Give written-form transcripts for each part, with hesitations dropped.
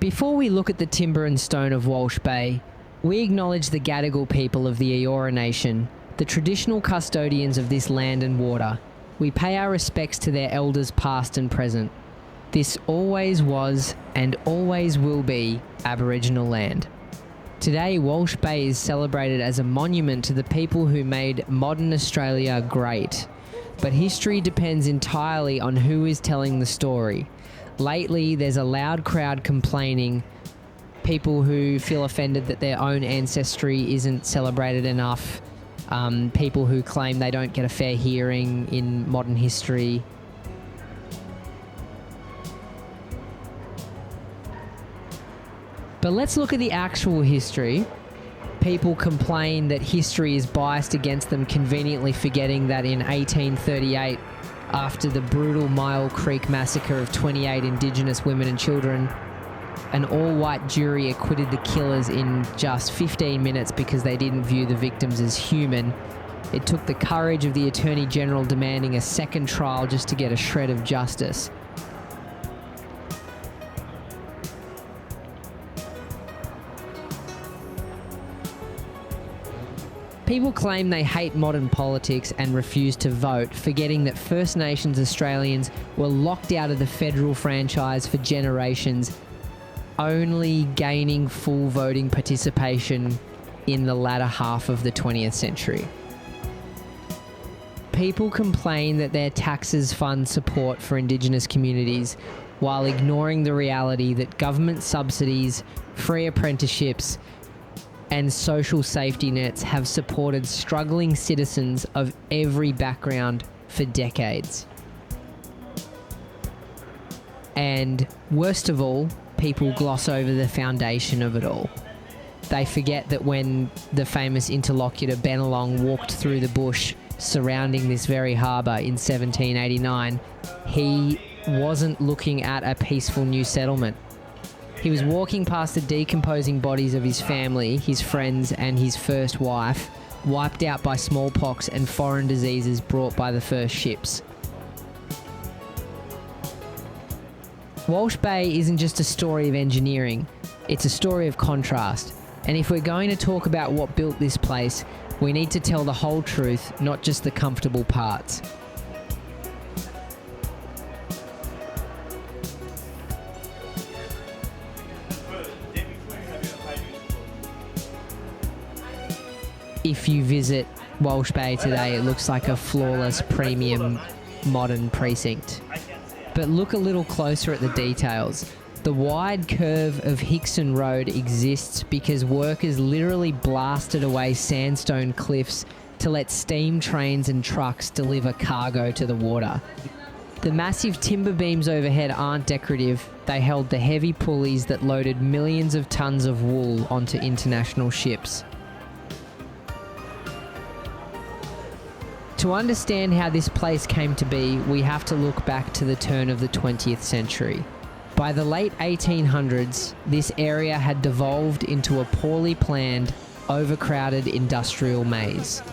Before we look at the timber and stone of Walsh Bay, we acknowledge the Gadigal people of the Eora Nation, the traditional custodians of this land and water. We pay our respects to their elders past and present. This always was and always will be Aboriginal land. Today, Walsh Bay is celebrated as a monument to the people who made modern Australia great. But history depends entirely on who is telling the story. Lately, there's a loud crowd complaining, people who feel offended that their own ancestry isn't celebrated enough, people who claim they don't get a fair hearing in modern history. But let's look at the actual history. People complain that history is biased against them, conveniently forgetting that in 1838, after the brutal Mile Creek massacre of 28 Indigenous women and children, an all-white jury acquitted the killers in just 15 minutes because they didn't view the victims as human. It took the courage of the Attorney General demanding a second trial just to get a shred of justice. People claim they hate modern politics and refuse to vote, forgetting that First Nations Australians were locked out of the federal franchise for generations, only gaining full voting participation in the latter half of the 20th century. People complain that their taxes fund support for Indigenous communities, while ignoring the reality that government subsidies, free apprenticeships, and social safety nets have supported struggling citizens of every background for decades. And worst of all, people gloss over the foundation of it all. They forget that when the famous interlocutor Bennelong walked through the bush surrounding this very harbour in 1789, he wasn't looking at a peaceful new settlement. He was walking past the decomposing bodies of his family, his friends, and his first wife, wiped out by smallpox and foreign diseases brought by the first ships. Walsh Bay isn't just a story of engineering, it's a story of contrast. And if we're going to talk about what built this place, we need to tell the whole truth, not just the comfortable parts. If you visit Walsh Bay today, it looks like a flawless, premium, modern precinct. But look a little closer at the details. The wide curve of Hickson Road exists because workers literally blasted away sandstone cliffs to let steam trains and trucks deliver cargo to the water. The massive timber beams overhead aren't decorative. They held the heavy pulleys that loaded millions of tons of wool onto international ships. To understand how this place came to be, we have to look back to the turn of the 20th century. By the late 1800s, this area had devolved into a poorly planned, overcrowded industrial maze.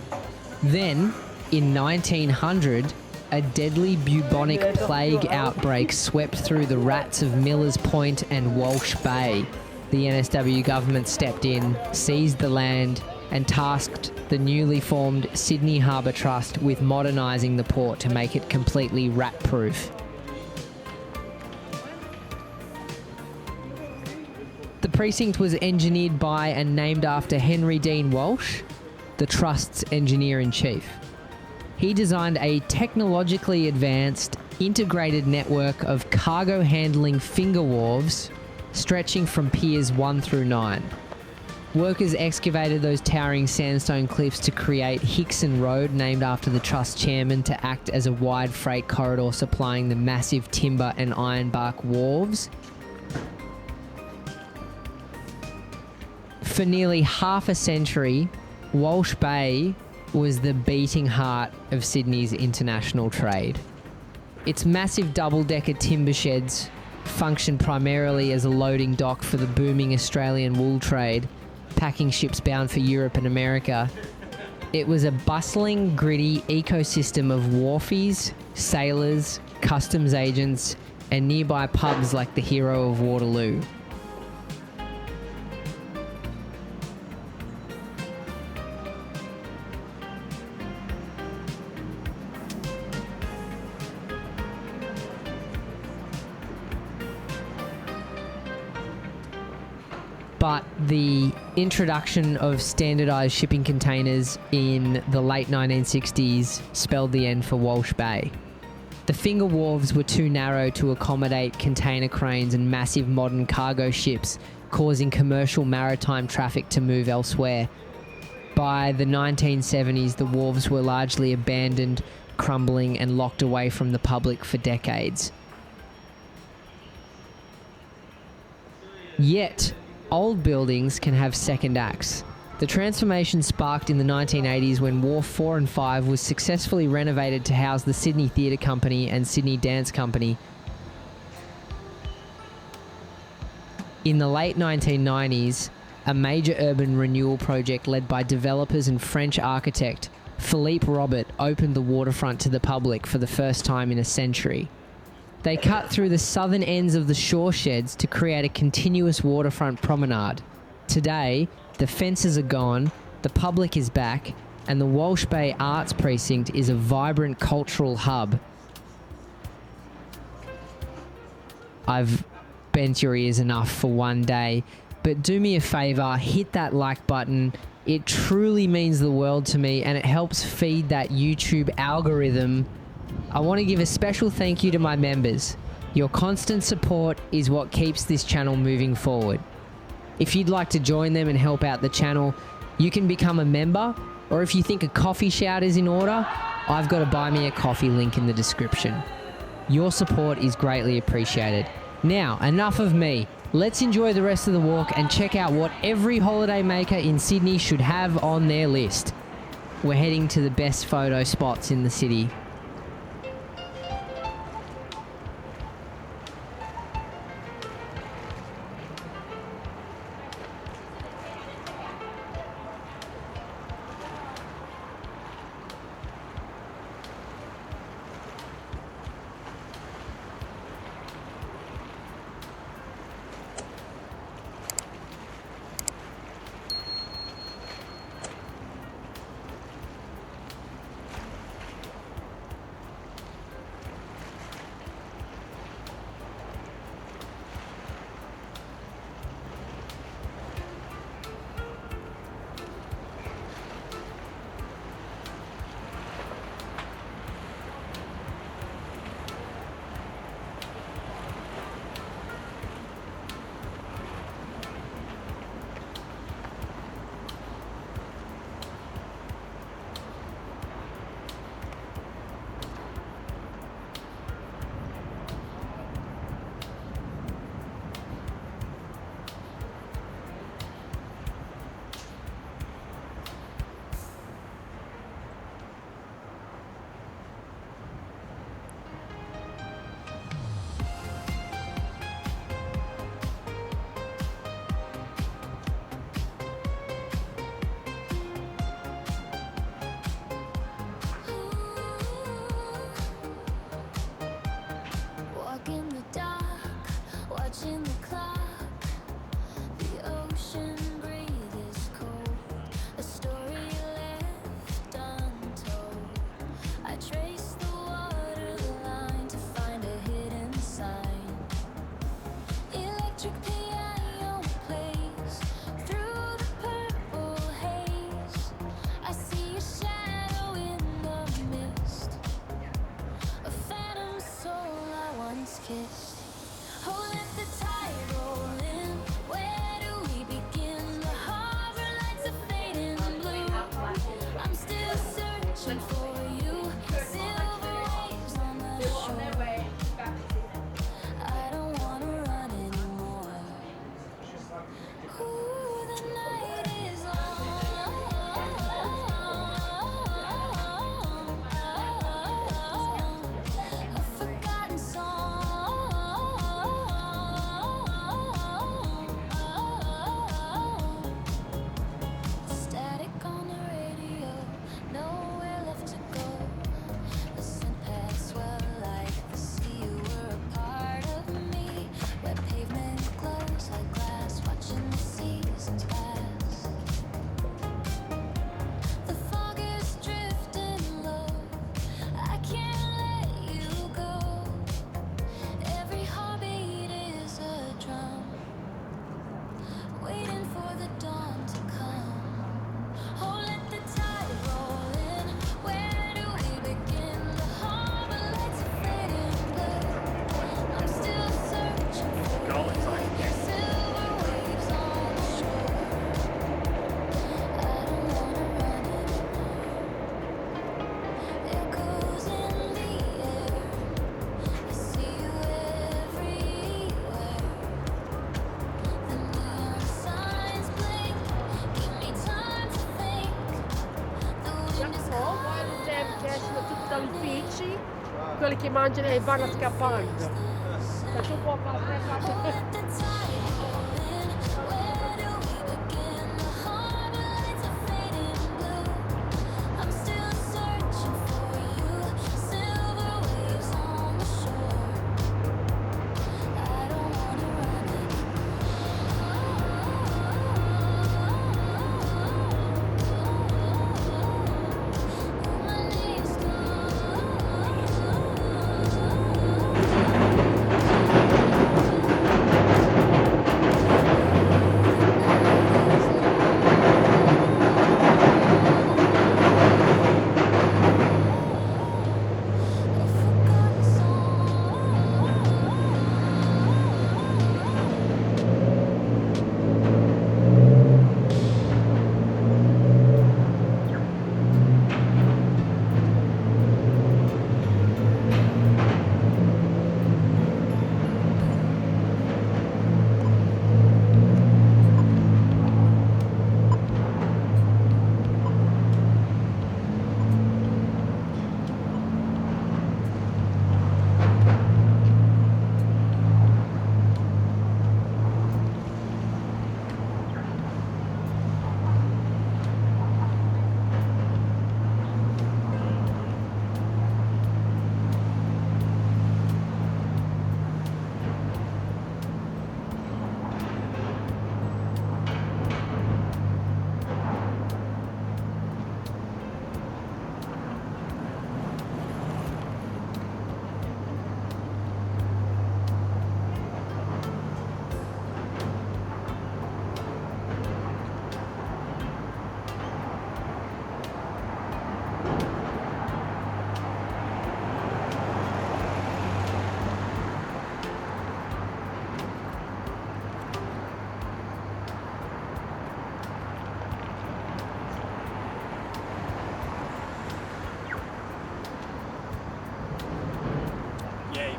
Then, in 1900, a deadly bubonic plague outbreak swept through the rats of Millers Point and Walsh Bay. The NSW government stepped in, seized the land, and tasked the newly formed Sydney Harbour Trust with modernising the port to make it completely rat-proof. The precinct was engineered by and named after Henry Dean Walsh, the Trust's engineer-in-chief. He designed a technologically advanced, integrated network of cargo handling finger wharves stretching from piers 1 through 9. Workers excavated those towering sandstone cliffs to create Hickson Road, named after the Trust chairman, to act as a wide freight corridor supplying the massive timber and ironbark wharves. For nearly half a century, Walsh Bay was the beating heart of Sydney's international trade. Its massive double-decker timber sheds functioned primarily as a loading dock for the booming Australian wool trade, packing ships bound for Europe and America. It was a bustling, gritty ecosystem of wharfies, sailors, customs agents, and nearby pubs like the Hero of Waterloo. but the introduction of standardised shipping containers in the late 1960s spelled the end for Walsh Bay. The finger wharves were too narrow to accommodate container cranes and massive modern cargo ships, causing commercial maritime traffic to move elsewhere. By the 1970s, the wharves were largely abandoned, crumbling and locked away from the public for decades. Yet, old buildings can have second acts. The transformation sparked in the 1980s when Wharf 4 and 5 was successfully renovated to house the Sydney Theatre Company and Sydney Dance Company. In the late 1990s, a major urban renewal project led by developers and French architect Philippe Robert opened the waterfront to the public for the first time in a century. They cut through the southern ends of the shore sheds to create a continuous waterfront promenade. Today, the fences are gone, the public is back, and the Walsh Bay Arts Precinct is a vibrant cultural hub. I've bent your ears enough for one day, but do me a favour, hit that like button. It truly means the world to me and it helps feed that YouTube algorithm. I want to give a special thank you to my members. Your constant support is what keeps this channel moving forward. If you'd like to join them and help out the channel, you can become a member, or if you think a coffee shout is in order, I've got a buy me a coffee link in the description. Your support is greatly appreciated. Now, enough of me. Let's enjoy the rest of the walk and check out what every holiday maker in Sydney should have on their list. We're heading to the best photo spots in the city. tutti salifici, quelli che mangiano e vanno scappando. Faccio un po'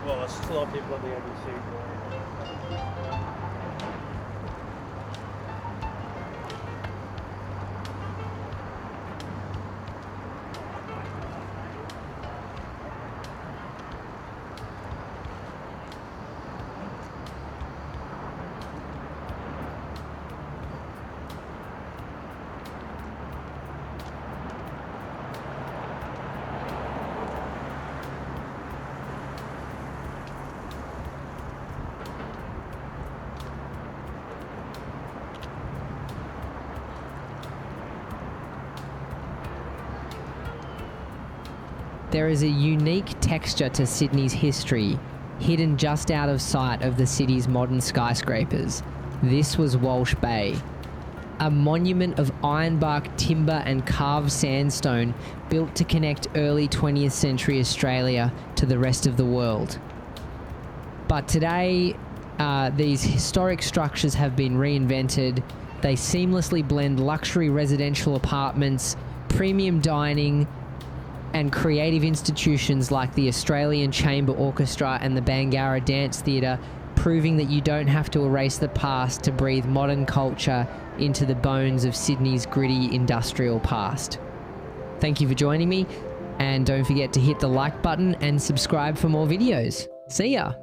Well, there's still a lot of people on the ABC. There is a unique texture to Sydney's history, hidden just out of sight of the city's modern skyscrapers. This was Walsh Bay, a monument of ironbark timber and carved sandstone built to connect early 20th century Australia to the rest of the world. But today, these historic structures have been reinvented. They seamlessly blend luxury residential apartments, premium dining, and creative institutions like the Australian Chamber Orchestra and the Bangarra Dance Theatre, proving that you don't have to erase the past to breathe modern culture into the bones of Sydney's gritty industrial past. Thank you for joining me, and don't forget to hit the like button and subscribe for more videos. See ya!